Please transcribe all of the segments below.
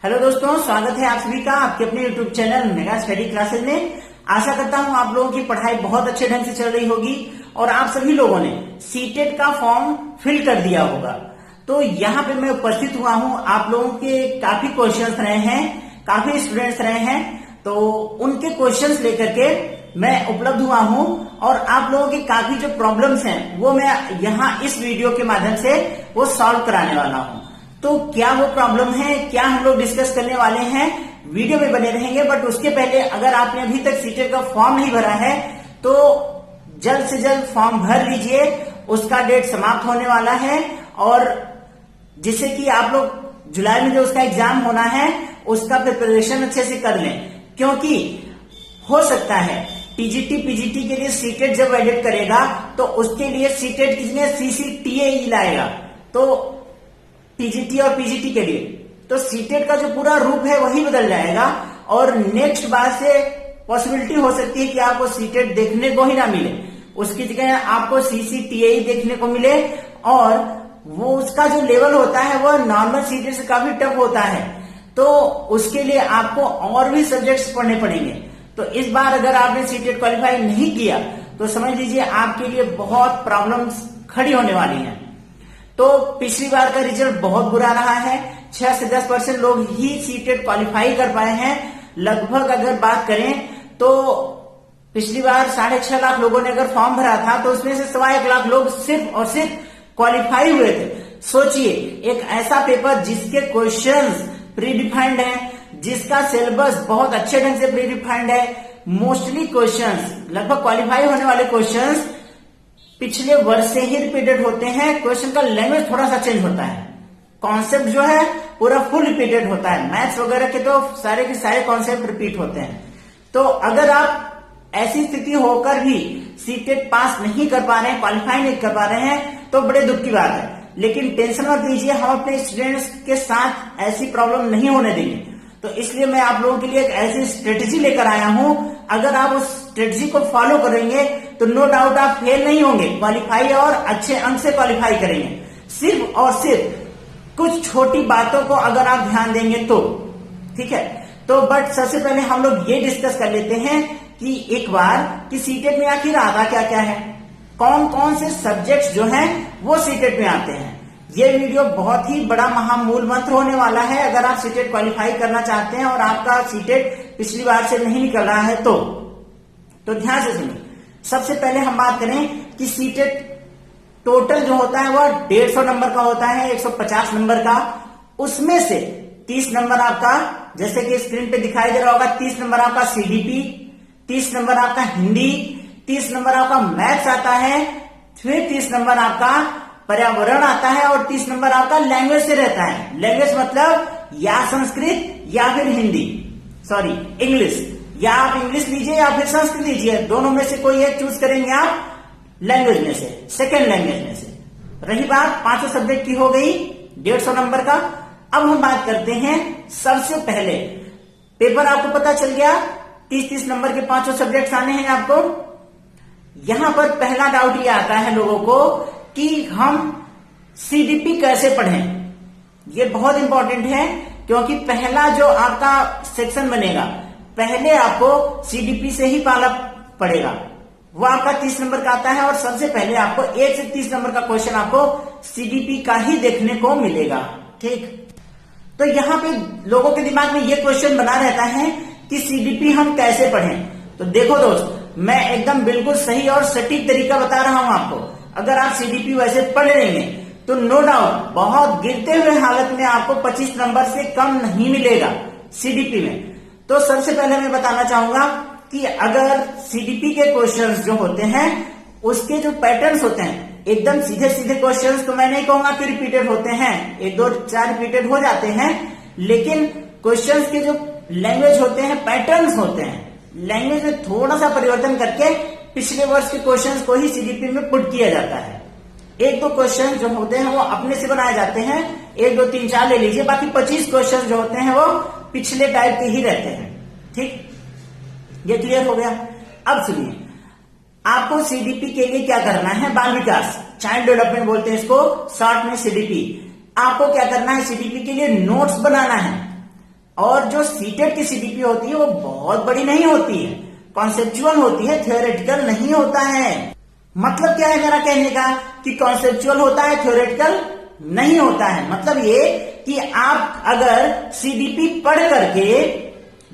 Hello दोस्तों, स्वागत है आप सभी का आपके अपने YouTube channel mega study classes में। आशा करता हूं आप लोगों की पढ़ाई बहुत अच्छे ढंग से चल रही होगी और आप सभी लोगों ने सीटेट का फॉर्म फिल कर दिया होगा। तो यहाँ पे मैं उपस्थित हुआ हूं, आप लोगों के काफी क्वेश्चंस रहे हैं, काफी स्टूडेंट्स रहे हैं, तो उनके क्वेश्चंस लेकर के मैं उपलब्ध हुआ हूं और आप लोगों की काफी जो प्रॉब्लम्स हैं वो मैं यहाँ इस वीडियो के माध्यम से वो सॉल्व कराने वाला हूं। तो क्या वो प्रॉब्लम है, क्या हम लोग डिस्कस करने वाले हैं, वीडियो में बने रहेंगे। बट उसके पहले अगर आपने अभी तक सीटेट का फॉर्म नहीं भरा है तो जल्द से जल्द फॉर्म भर लीजिए, उसका डेट समाप्त होने वाला है और जिससे कि आप लोग जुलाई में जो उसका एग्जाम होना है उसका प्रिपरेशन अच्छे से कर लें, क्योंकि हो सकता है टीजीटी पीजीटी के लिए सीटेट जब एडिट करेगा तो उसके लिए सीटेट किसने सीसीटीए लाएगा, तो टीजीटी और पीजीटी के लिए तो सीटेट का जो पूरा रूप है वही बदल जाएगा और नेक्स्ट बार से पॉसिबिलिटी हो सकती है कि आपको सीटेट देखने को ही ना मिले, उसकी जगह आपको सीसीटीए ही देखने को मिले और वो उसका जो लेवल होता है वो नॉर्मल सीटेट से काफी टफ होता है। तो उसके लिए आपको और भी सब्जेक्ट्स पढ़ने पड़ेंगे। तो इस बार अगर आपने सीटेट क्वालिफाई नहीं किया तो समझ लीजिए आपके लिए बहुत प्रॉब्लम्स खड़ी होने वाली हैं। तो पिछली बार का रिजल्ट बहुत बुरा रहा है, 6 से 10% लोग ही सीटेट क्वालिफाई कर पाए हैं। लगभग अगर बात करें तो पिछली बार 6.5 लाख लोगों ने अगर फॉर्म भरा था तो उसमें से 1.25 लाख लोग सिर्फ और सिर्फ क्वालिफाई हुए थे। सोचिए, एक ऐसा पेपर जिसके क्वेश्चंस प्री डिफाइंड है, जिसका सिलेबस बहुत अच्छे ढंग से प्री डिफाइंड है, मोस्टली क्वेश्चंस लगभग क्वालिफाई होने वाले क्वेश्चंस पिछले वर्ष से ही रिपीटेड होते हैं। क्वेश्चन का लैंग्वेज थोड़ा सा चेंज होता है, कॉन्सेप्ट जो है पूरा फुल रिपीटेड होता है। मैथ्स वगैरह के तो सारे के सारे कॉन्सेप्ट रिपीट होते हैं। तो अगर आप ऐसी स्थिति होकर भी सीटेट पास नहीं कर पा रहे हैं, क्वालिफाई नहीं कर पा रहे हैं, तो बड़े दुख की बात है। लेकिन टेंशन मत लीजिए, हम अपने स्टूडेंट्स के साथ ऐसी प्रॉब्लम नहीं होने देंगे। तो इसलिए मैं आप लोगों के लिए एक ऐसी स्ट्रेटेजी लेकर आया हूं, अगर आप उस स्ट्रेटेजी को फॉलो करेंगे तो नो डाउट आप फेल नहीं होंगे, क्वालिफाई और अच्छे अंक से क्वालिफाई करेंगे। सिर्फ और सिर्फ कुछ छोटी बातों को अगर आप ध्यान देंगे तो ठीक है। तो बट सबसे पहले हम लोग ये डिस्कस कर लेते हैं कि एक बार कि सीटेट में आखिर आता क्या क्या है, कौन कौन से सब्जेक्ट्स जो हैं वो सीटेट में आते हैं। ये वीडियो बहुत ही बड़ा महामूल मंत्र होने वाला है अगर आप सीटेट क्वालिफाई करना चाहते हैं और आपका सीटेट पिछली बार से नहीं निकल रहा है तो ध्यान से सुनिए। सबसे पहले हम बात करें कि सीटेट टोटल जो होता है वह 150 नंबर का होता है, 150 नंबर का। उसमें से 30 नंबर आपका, जैसे कि स्क्रीन पे दिखाई दे रहा होगा, 30 नंबर आपका सीडीपी, 30 नंबर आपका हिंदी, 30 नंबर आपका मैथ्स आता है, फिर 30 नंबर आपका पर्यावरण आता है और 30 नंबर आपका लैंग्वेज से रहता है। लैंग्वेज मतलब या संस्कृत या फिर हिंदी, सॉरी इंग्लिश, या आप इंग्लिश लीजिए या फिर संस्कृत लीजिए, दोनों में से कोई एक चूज करेंगे आप लैंग्वेज में से, सेकेंड लैंग्वेज में से। रही बात 5 सब्जेक्ट की हो गई 150 नंबर का। अब हम बात करते हैं, सबसे पहले पेपर आपको पता चल गया 30-30 नंबर के 5 सब्जेक्ट आने हैं आपको। यहां पर पहला डाउट ये आता है लोगों को कि हम सीडीपी कैसे पढ़ें। ये बहुत इंपॉर्टेंट है, क्योंकि पहला जो आपका सेक्शन बनेगा पहले आपको सीडीपी से ही पाला पड़ेगा। वो आपका 30 नंबर का आता है और सबसे पहले आपको 1 से 30 नंबर का क्वेश्चन आपको सीडीपी का ही देखने को मिलेगा। ठीक, तो यहाँ पे लोगों के दिमाग में ये क्वेश्चन बना रहता है कि सीडीपी हम कैसे पढ़ें। तो देखो दोस्त, मैं एकदम बिल्कुल सही और सटीक तरीका बता रहा हूं आपको। अगर आप सीडीपी वैसे पढ़ लेंगे तो नो डाउट बहुत गिरते हुए हालत में आपको 25 नंबर से कम नहीं मिलेगा सीडीपी में। तो सबसे पहले मैं बताना चाहूंगा कि अगर सीडीपी के क्वेश्चंस जो होते हैं उसके जो पैटर्न्स होते हैं एकदम सीधे सीधे क्वेश्चंस, तो मैं नहीं कहूंगा कि रिपीटेड होते हैं, 1 2 4 रिपीटेड हो जाते हैं, लेकिन क्वेश्चंस के जो लैंग्वेज होते हैं, पैटर्न्स होते हैं, लैंग्वेज में थोड़ा सा परिवर्तन करके पिछले वर्ष के क्वेश्चंस को ही सीडीपी में पुट किया जाता है। 1 2 क्वेश्चन जो होते हैं वो अपने से बनाए जाते हैं, 1 2 3 4 ले लीजिए, बाकी 25 क्वेश्चन जो होते हैं वो पिछले टाइप के ही रहते हैं। ठीक, ये क्लियर हो गया। अब सुनिए, आपको सीडीपी के लिए क्या करना है, बाल विकास, चाइल्ड डेवलपमेंट बोलते हैं इसको शॉर्ट में सीडीपी। आपको क्या करना है, सीडीपी के लिए नोट्स बनाना है। और जो सीटेट की सीडीपी होती है वो बहुत बड़ी नहीं होती है, कॉन्सेप्चुअल होती है, थियोरेटिकल नहीं होता है। मतलब क्या है मेरा कहने का कि कॉन्सेप्चुअल होता है, थियोरेटिकल नहीं होता है। मतलब ये कि आप अगर सीडीपी पढ़ करके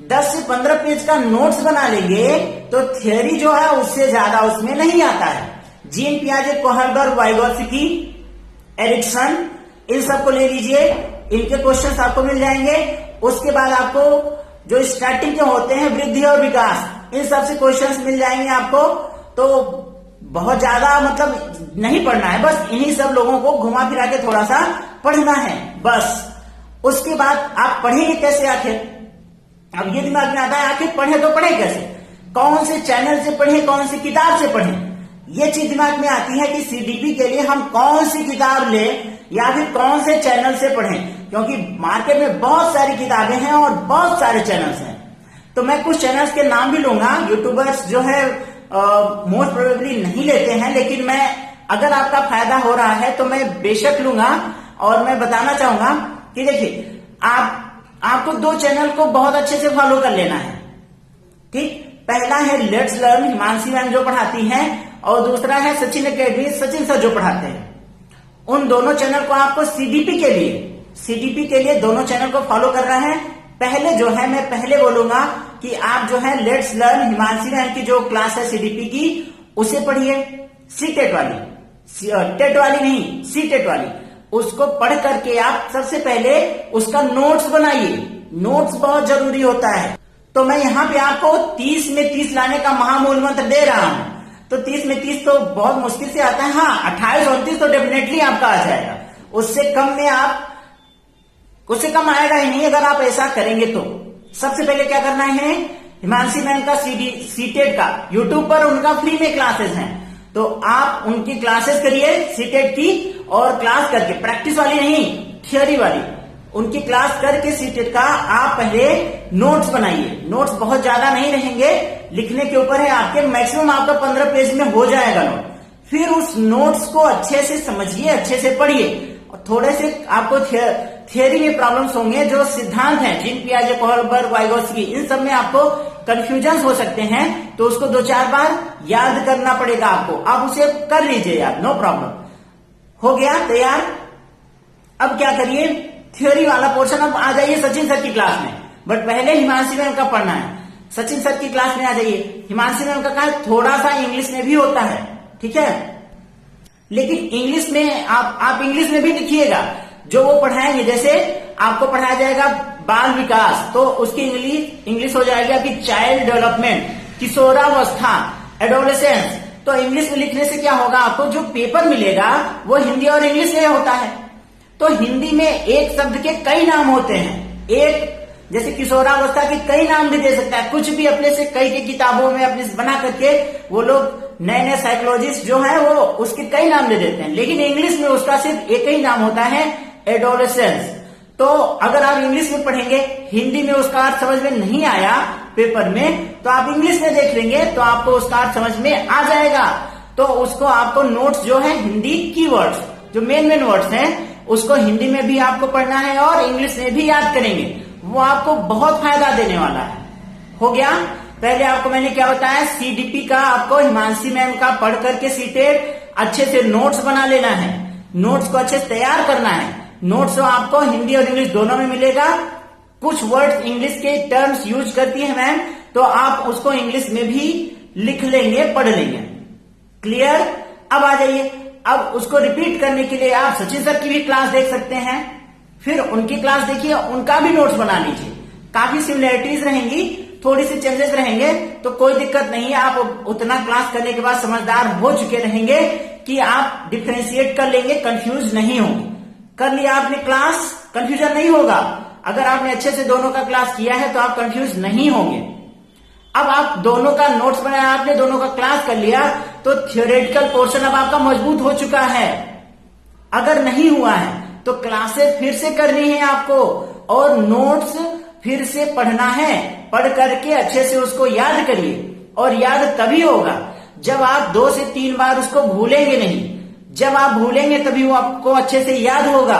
10 से 15 पेज का नोट्स बना लेंगे तो थियोरी जो है उससे ज्यादा उसमें नहीं आता है। जीन पियाजे, कोहलबर्ग, वाइगोत्स्की, एरिक्सन, इन सबको ले लीजिए, इनके क्वेश्चंस आपको मिल जाएंगे। उसके बाद आपको जो स्टार्टिंग के होते हैं वृद्धि और विकास, इन सब से क्वेश्चंस मिल जाएंगे आपको। तो बहुत ज्यादा मतलब नहीं पढ़ना है, बस इन्हीं सब लोगों को घुमा फिरा के थोड़ा सा पढ़ना है बस। उसके बाद आप पढ़ेंगे कैसे आखिर? अब ये दिमाग में आता है आखिर पढ़े तो पढ़े कैसे, कौन से चैनल से पढ़े, कौन सी किताब से पढ़े। ये चीज दिमाग में आती है कि सीडीपी के लिए हम कौन सी किताब लें या फिर कौन से चैनल से पढ़ें, क्योंकि मार्केट में बहुत सारी किताबें हैं और बहुत सारे चैनल्स हैं। तो मैं कुछ चैनल्स के नाम भी लूंगा। यूट्यूबर्स जो है मोस्ट प्रोबेबली नहीं लेते हैं, लेकिन मैं अगर आपका फायदा हो रहा है तो मैं बेशक लूंगा। और मैं बताना चाहूंगा कि देखिए आपको 2 चैनल को बहुत अच्छे से फॉलो कर लेना है, ठीक। पहला है लेट्स लर्न, हिमांशी मैम जो पढ़ाती हैं, और दूसरा है सचिन अकेडमी, सचिन सर जो पढ़ाते हैं। उन दोनों चैनल को आपको सीडीपी के लिए दोनों चैनल को फॉलो करना है। पहले जो है मैं पहले बोलूंगा कि आप जो है लेट्स लर्न, हिमांशी मैम की जो क्लास है सीडीपी की, उसे पढ़िए। सीटेट वाली, टेट वाली नहीं, सीटेट वाली, उसको पढ़ करके आप सबसे पहले उसका नोट्स बनाइए। नोट्स बहुत जरूरी होता है। तो मैं यहाँ पे आपको 30 में 30 लाने का महामूल मंत्र दे रहा हूं। तो 30 में 30 तो बहुत मुश्किल से आता है, हाँ 28-29 तो डेफिनेटली आपका आ जाएगा। उससे कम आएगा ही नहीं अगर आप ऐसा करेंगे तो। सबसे पहले क्या करना है, हिमांशी मैम का सीटेट का यूट्यूब पर उनका फ्री में क्लासेस हैं, तो आप उनकी क्लासेस करिए सीटेट की, और क्लास करके, प्रैक्टिस वाली नहीं, थियोरी वाली, उनकी क्लास करके सीटेट का आप पहले नोट्स बनाइए। नोट्स बहुत ज्यादा नहीं रहेंगे, लिखने के ऊपर है आपके, मैक्सिमम आपका 15 पेज में हो जाएगा नोट। फिर उस नोट्स को अच्छे से समझिए, अच्छे से पढ़िए, और थोड़े से आपको थियोरी में प्रॉब्लम्स होंगे। जो सिद्धांत हैं जीन पियाजे, कोहलबर्ग, वाइगोत्स्की, इन सब में आपको कंफ्यूजन हो सकते हैं, तो उसको 2-4 बार याद करना पड़ेगा आपको। आप उसे कर लीजिए यार, नो प्रॉब्लम। हो गया तैयार? अब क्या करिए, थ्योरी वाला पोर्शन अब आ जाइए सचिन सर की क्लास में, बट पहले हिमांशी मैम का पढ़ना है। सचिन सर की क्लास में आ जाइए। हिमांशी मैम का क्या थोड़ा सा इंग्लिश में भी होता है, ठीक है, लेकिन इंग्लिश में आप इंग्लिश में भी लिखिएगा जो वो पढ़ाएंगे। जैसे आपको पढ़ाया जाएगा बाल विकास, तो उसकी इंग्लिश हो जाएगी आपकी चाइल्ड डेवलपमेंट, किशोरावस्था, एडोलेसेंस। तो इंग्लिश में लिखने से क्या होगा, आपको जो पेपर मिलेगा वो हिंदी और इंग्लिश में होता है। तो हिंदी में एक शब्द के कई नाम होते हैं। एक जैसे किशोरावस्था के कई नाम भी दे सकता है, कुछ भी अपने से कई की किताबों में अपने बना करके वो लोग नए साइकोलॉजिस्ट जो है वो उसके कई नाम दे देते हैं, लेकिन इंग्लिश में उसका सिर्फ एक ही नाम होता है, एडोलेसेंस। तो अगर आप इंग्लिश में पढ़ेंगे, हिंदी में उसका अर्थ समझ में नहीं आया पेपर में, तो आप इंग्लिश में देख लेंगे तो आपको उसका अर्थ समझ में आ जाएगा। तो उसको आपको नोट्स जो है हिंदी कीवर्ड्स, जो मेन वर्ड्स हैं, उसको हिंदी में भी आपको पढ़ना है और इंग्लिश में भी याद करेंगे, वो आपको बहुत फायदा देने वाला है। हो गया? पहले आपको मैंने क्या बताया, सीडीपी का आपको हिमांशी मैम का पढ़ करके सीटेट अच्छे से नोट्स बना लेना है, नोट्स को अच्छे से तैयार करना है। नोट्स आपको हिंदी और इंग्लिश दोनों में मिलेगा। कुछ वर्ड इंग्लिश के टर्म्स यूज करती है मैम, तो आप उसको इंग्लिश में भी लिख लेंगे, पढ़ लेंगे। क्लियर? अब आ जाइए, अब उसको रिपीट करने के लिए आप सचिन सर की भी क्लास देख सकते हैं, फिर उनकी क्लास देखिए, उनका भी नोट्स बना लीजिए। काफी सिमिलरिटीज रहेंगी, थोड़ी सी चेंजेस रहेंगे, तो कोई दिक्कत नहीं है। आप उतना क्लास करने के बाद समझदार हो चुके रहेंगे कि आप डिफ्रेंशिएट कर लेंगे, कंफ्यूज नहीं होंगे। कर लिया आपने क्लास, कंफ्यूजन नहीं होगा। अगर आपने अच्छे से दोनों का क्लास किया है तो आप कंफ्यूज नहीं होंगे। अब आप दोनों का नोट्स बनाया, आपने दोनों का क्लास कर लिया, तो थियोरेटिकल पोर्शन अब आपका मजबूत हो चुका है। अगर नहीं हुआ है तो क्लासेस फिर से करनी है आपको, और नोट्स फिर से पढ़ना है। पढ़ करके अच्छे से उसको याद करिए, और याद तभी होगा जब आप 2 से 3 बार उसको भूलेंगे नहीं। जब आप भूलेंगे तभी वो आपको अच्छे से याद होगा।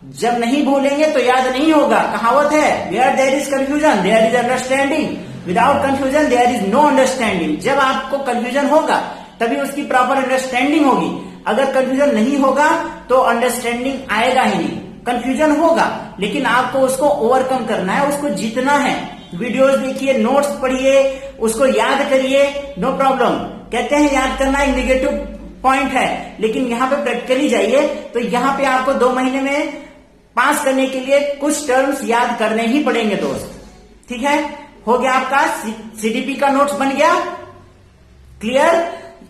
जब नहीं भूलेंगे तो याद नहीं होगा। कहावत है, where there is confusion there is understanding, without confusion there is no understanding. जब आपको कंफ्यूजन होगा तभी उसकी प्रॉपर अंडरस्टैंडिंग होगी। अगर कंफ्यूजन नहीं होगा तो अंडरस्टैंडिंग आएगा ही नहीं। कंफ्यूजन होगा लेकिन आपको उसको ओवरकम करना है, उसको जीतना है। वीडियोस देखिए, नोट्स पढ़िए, उसको याद करिए, नो प्रॉब्लम। कहते हैं याद करना एक निगेटिव पॉइंट है, लेकिन यहाँ पे प्रैक्टिकली जाइए तो यहाँ पे आपको 2 महीने में पास करने के लिए कुछ टर्म्स याद करने ही पड़ेंगे दोस्त। ठीक है, हो गया आपका सीडीपी का नोट्स बन गया, क्लियर।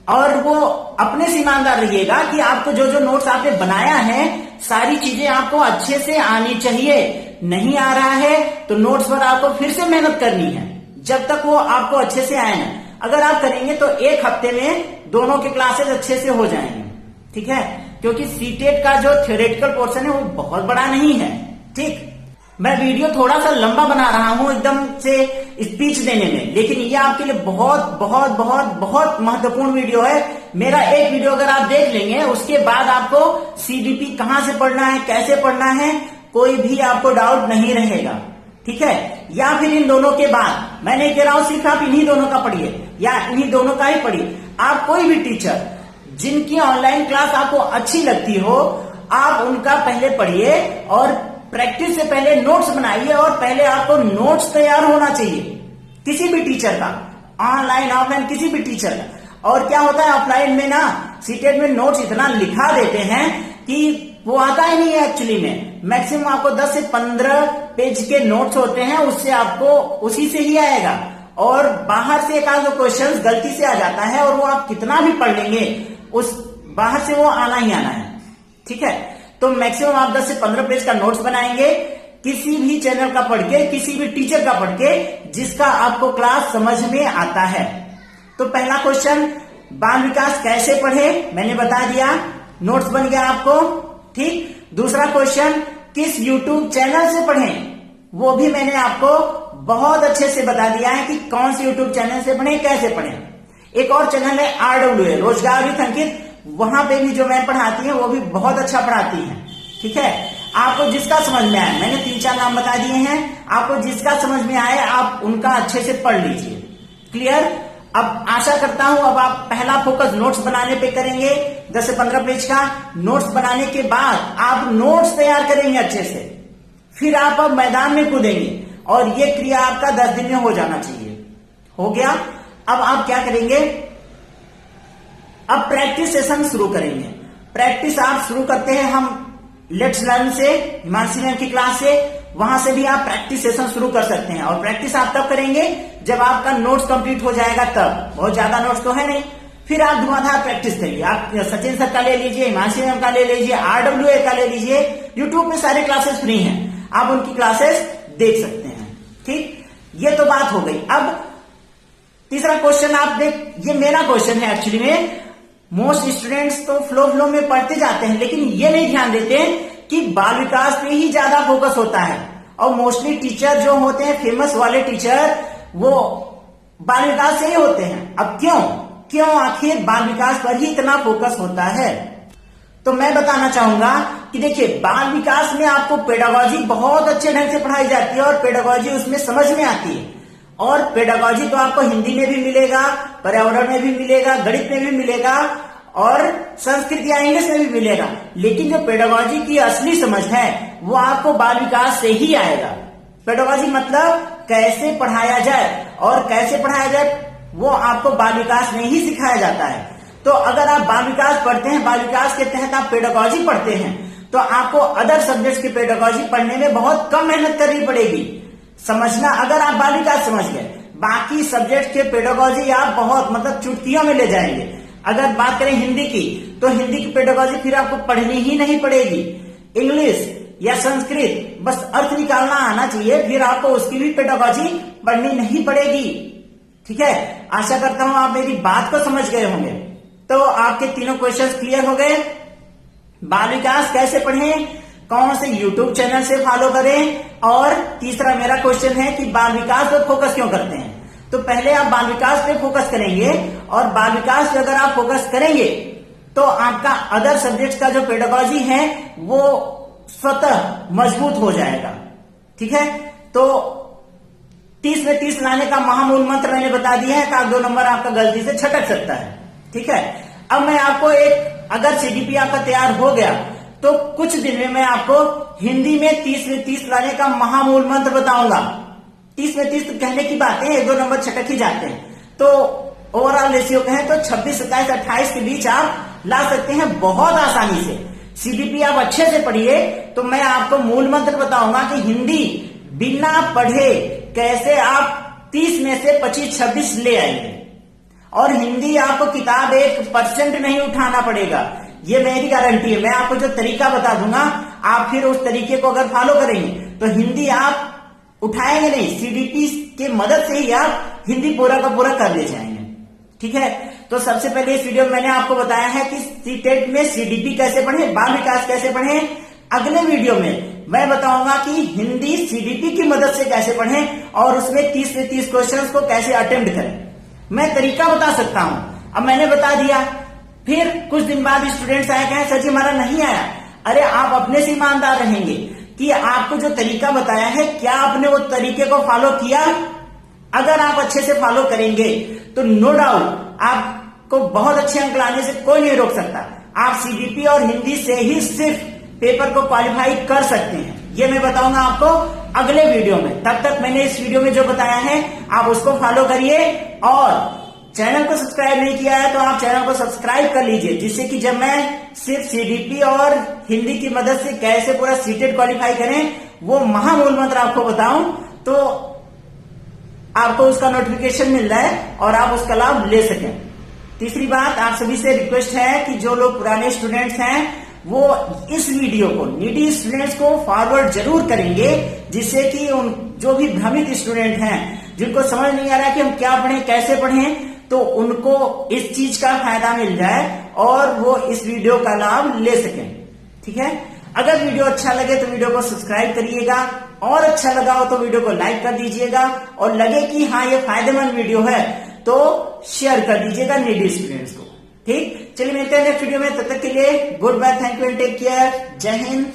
और वो अपने से ईमानदार रहिएगा कि आपको जो जो नोट्स आपने बनाया है सारी चीजें आपको अच्छे से आनी चाहिए। नहीं आ रहा है तो नोट्स पर आपको फिर से मेहनत करनी है जब तक वो आपको अच्छे से आए ना। अगर आप करेंगे तो 1 हफ्ते में दोनों के क्लासेस अच्छे से हो जाएंगे। ठीक है, क्योंकि सीटेट का जो थ्योरेटिकल पोर्शन है वो बहुत बड़ा नहीं है। ठीक, मैं वीडियो थोड़ा सा लंबा बना रहा हूं एकदम से स्पीच देने में, लेकिन ये आपके लिए बहुत बहुत बहुत बहुत महत्वपूर्ण वीडियो है। मेरा एक वीडियो अगर आप देख लेंगे उसके बाद आपको सीडीपी कहां से पढ़ना है, कैसे पढ़ना है, कोई भी आपको डाउट नहीं रहेगा। ठीक है, या फिर इन दोनों के बाद, मैं नहीं कह रहा हूं सिर्फ आप इन्हीं दोनों का पढ़िए या इन्हीं दोनों का ही पढ़िए। आप कोई भी टीचर जिनकी ऑनलाइन क्लास आपको अच्छी लगती हो आप उनका पहले पढ़िए और प्रैक्टिस से पहले नोट्स बनाइए। और पहले आपको नोट्स तैयार होना चाहिए किसी भी टीचर का, ऑनलाइन ऑफलाइन किसी भी टीचर का। और क्या होता है ऑफलाइन में ना, सीटेट में नोट्स इतना लिखा देते हैं कि वो आता ही नहीं है एक्चुअली में। मैक्सिमम आपको 10 से 15 पेज के नोट्स होते हैं, उससे आपको उसी से ही आएगा। और बाहर से एक आध क्वेश्चन गलती से आ जाता है और वो आप कितना भी पढ़ लेंगे उस बाहर से वो आना ही आना है। ठीक है, तो मैक्सिमम आप 10 से 15 पेज का नोट्स बनाएंगे किसी भी चैनल का पढ़ के, किसी भी टीचर का पढ़ के जिसका आपको क्लास समझ में आता है। तो पहला क्वेश्चन, बाल विकास कैसे पढ़े, मैंने बता दिया, नोट्स बन गया आपको। ठीक, दूसरा क्वेश्चन, किस यूट्यूब चैनल से पढ़ें, वो भी मैंने आपको बहुत अच्छे से बता दिया है कि कौन से यूट्यूब चैनल से पढ़ें, कैसे पढ़ें। एक और चैनल है RWA, रोजगार विद अंकित, वहां पे भी जो मैं पढ़ाती है वो भी बहुत अच्छा पढ़ाती है। ठीक है, आपको जिसका समझ में आए, मैंने 3-4 नाम बता दिए हैं, आपको जिसका समझ में आए आप उनका अच्छे से पढ़ लीजिए। क्लियर, अब आशा करता हूं अब आप पहला फोकस नोट्स बनाने पे करेंगे। 10 से 15 पेज का नोट्स बनाने के बाद आप नोट्स तैयार करेंगे अच्छे से, फिर आप अब मैदान में कूदेंगे और ये क्रिया आपका 10 दिन में हो जाना चाहिए। हो गया, अब आप क्या करेंगे, अब प्रैक्टिस सेशन शुरू करेंगे। प्रैक्टिस आप शुरू करते हैं हम लेट्स लर्न से, हिमांशी मैम की क्लास से, वहां से भी आप प्रैक्टिस सेशन शुरू कर सकते हैं। और प्रैक्टिस आप तब करेंगे जब आपका नोट्स कंप्लीट हो जाएगा, तब बहुत ज्यादा नोट्स तो है नहीं, फिर आप धुआंधार प्रैक्टिस करिए। आप सचिन सर का ले लीजिए, हिमांशी मैम का ले लीजिए, RWA का ले लीजिए, यूट्यूब में सारे क्लासेस फ्री हैं, आप उनकी क्लासेस देख सकते हैं। ठीक, ये तो बात हो गई। अब तीसरा क्वेश्चन आप देख, ये मेरा क्वेश्चन है एक्चुअली में। मोस्ट स्टूडेंट्स तो फ्लो में पढ़ते जाते हैं लेकिन ये नहीं ध्यान देते कि बाल विकास पे ही ज्यादा फोकस होता है। और मोस्टली टीचर जो होते हैं फेमस वाले टीचर वो बाल विकास से ही होते हैं। अब क्यों आखिर बाल विकास पर ही इतना फोकस होता है, तो मैं बताना चाहूंगा कि देखिए बाल विकास में आपको पेडागोजी बहुत अच्छे ढंग से पढ़ाई जाती है और पेडागोजी उसमें समझ में आती है। और पेडागोजी तो आपको हिंदी में भी मिलेगा, पर्यावरण में भी मिलेगा, गणित में भी मिलेगा और संस्कृत या इंग्लिश में भी मिलेगा। लेकिन जो पेडागोजी की असली समझ है वो आपको बाल विकास से ही आएगा। पेडागोजी मतलब कैसे पढ़ाया जाए, और कैसे पढ़ाया जाए वो आपको बाल विकास में ही सिखाया जाता है। तो अगर आप बाल विकास पढ़ते हैं, बाल विकास के तहत आप पेडागोजी पढ़ते हैं, तो आपको अदर सब्जेक्ट्स की पेडागोजी पढ़ने में बहुत कम मेहनत करनी पड़ेगी। समझना, अगर आप बाल विकास समझ गए, बाकी सब्जेक्ट के पेडागोजी आप बहुत मतलब चुटकियों में ले जाएंगे। अगर बात करें हिंदी की, तो हिंदी की पेडागोजी फिर आपको पढ़नी ही नहीं पड़ेगी। इंग्लिश या संस्कृत बस अर्थ निकालना आना चाहिए, फिर आपको उसकी भी पेडागोजी पढ़नी नहीं पड़ेगी। ठीक है, आशा करता हूं आप मेरी बात को समझ गए होंगे। तो आपके तीनों क्वेश्चंस क्लियर हो गए। बाल विकास कैसे पढ़ें, कौन से यूट्यूब चैनल से फॉलो करें, और तीसरा मेरा क्वेश्चन है कि बाल विकास पर फोकस क्यों करते हैं। तो पहले आप बाल विकास पे फोकस करेंगे, और बाल विकास पे अगर आप फोकस करेंगे तो आपका अदर सब्जेक्ट्स का जो पेडागोजी है वो स्वतः मजबूत हो जाएगा। ठीक है, तो 30 में 30 लाने का महामूल मंत्र मैंने बता दिया है कि 2 नंबर आपका गलती से छटक सकता है। ठीक है, अब मैं आपको अगर सीडीपी आपका तैयार हो गया तो कुछ दिन में मैं आपको हिंदी में 30 में 30 लाने का महामूल मंत्र बताऊंगा। 30 में 30 तो कहने की बात है, 1-2 नंबर छटक ही जाते हैं। तो ओवरऑल रेशियो कहें तो 26, 27, 28 के बीच आप ला सकते हैं बहुत आसानी से। सीडीपी आप अच्छे से पढ़िए तो मैं आपको मूल मंत्र बताऊंगा कि हिंदी बिना पढ़े कैसे आप 30 में से 25-26 ले आएंगे। और हिंदी आपको किताब 1% नहीं उठाना पड़ेगा, ये मेरी गारंटी है। मैं आपको जो तरीका बता दूंगा आप फिर उस तरीके को अगर फॉलो करेंगे तो हिंदी आप उठाएंगे नहीं, सीडीपी के मदद से ही आप हिंदी पूरा का पूरा कर ले जाएंगे। ठीक है, तो सबसे पहले इस वीडियो में मैंने आपको बताया है कि सीटेट में सीडीपी कैसे पढ़ें, बाल विकास कैसे पढ़ें। अगले वीडियो में मैं बताऊंगा कि हिंदी सीडीपी की मदद से कैसे पढ़ें और उसमें 30 में 30 क्वेश्चंस को कैसे अटेम्प्ट करें। मैं तरीका बता सकता हूं, अब मैंने बता दिया, फिर कुछ दिन बाद स्टूडेंट्स आए कहें सर जी हमारा नहीं आया। अरे आप अपने से ईमानदार रहेंगे कि आपको जो तरीका बताया है क्या आपने वो तरीके को फॉलो किया। अगर आप अच्छे से फॉलो करेंगे तो नो डाउट आपको बहुत अच्छे अंक लाने से कोई नहीं रोक सकता। आप सीडीपी और हिंदी से ही सिर्फ पेपर को क्वालिफाई कर सकते हैं। ये मैं बताऊंगा आपको अगले वीडियो में। तब तक मैंने इस वीडियो में जो बताया है आप उसको फॉलो करिए और चैनल को सब्सक्राइब नहीं किया है तो आप चैनल को सब्सक्राइब कर लीजिए, जिससे कि जब मैं सिर्फ सीडीपी और हिंदी की मदद से कैसे पूरा सीटेट क्वालिफाई करें वो महामूल मंत्र आपको बताऊं तो आपको उसका नोटिफिकेशन मिल रहा है और आप उसका लाभ ले सकें। तीसरी बात, आप सभी से रिक्वेस्ट है कि जो लोग पुराने स्टूडेंट्स हैं वो इस वीडियो को नीडी स्टूडेंट्स को फॉरवर्ड जरूर करेंगे, जिससे कि उन जो भी भ्रमित स्टूडेंट हैं जिनको समझ नहीं आ रहा है कि हम क्या पढ़ें कैसे पढ़ें, तो उनको इस चीज का फायदा मिल जाए और वो इस वीडियो का लाभ ले सकें। ठीक है, अगर वीडियो अच्छा लगे तो वीडियो को सब्सक्राइब करिएगा और अच्छा लगा हो तो वीडियो को लाइक कर दीजिएगा और लगे कि हाँ ये फायदेमंद वीडियो है तो शेयर कर दीजिएगा नीडी स्टूडेंट्स को। ठीक, चलिए मिलते हैं नेक्स्ट वीडियो में, तब तक के लिए goodbye, thank you and take care. जय हिंद।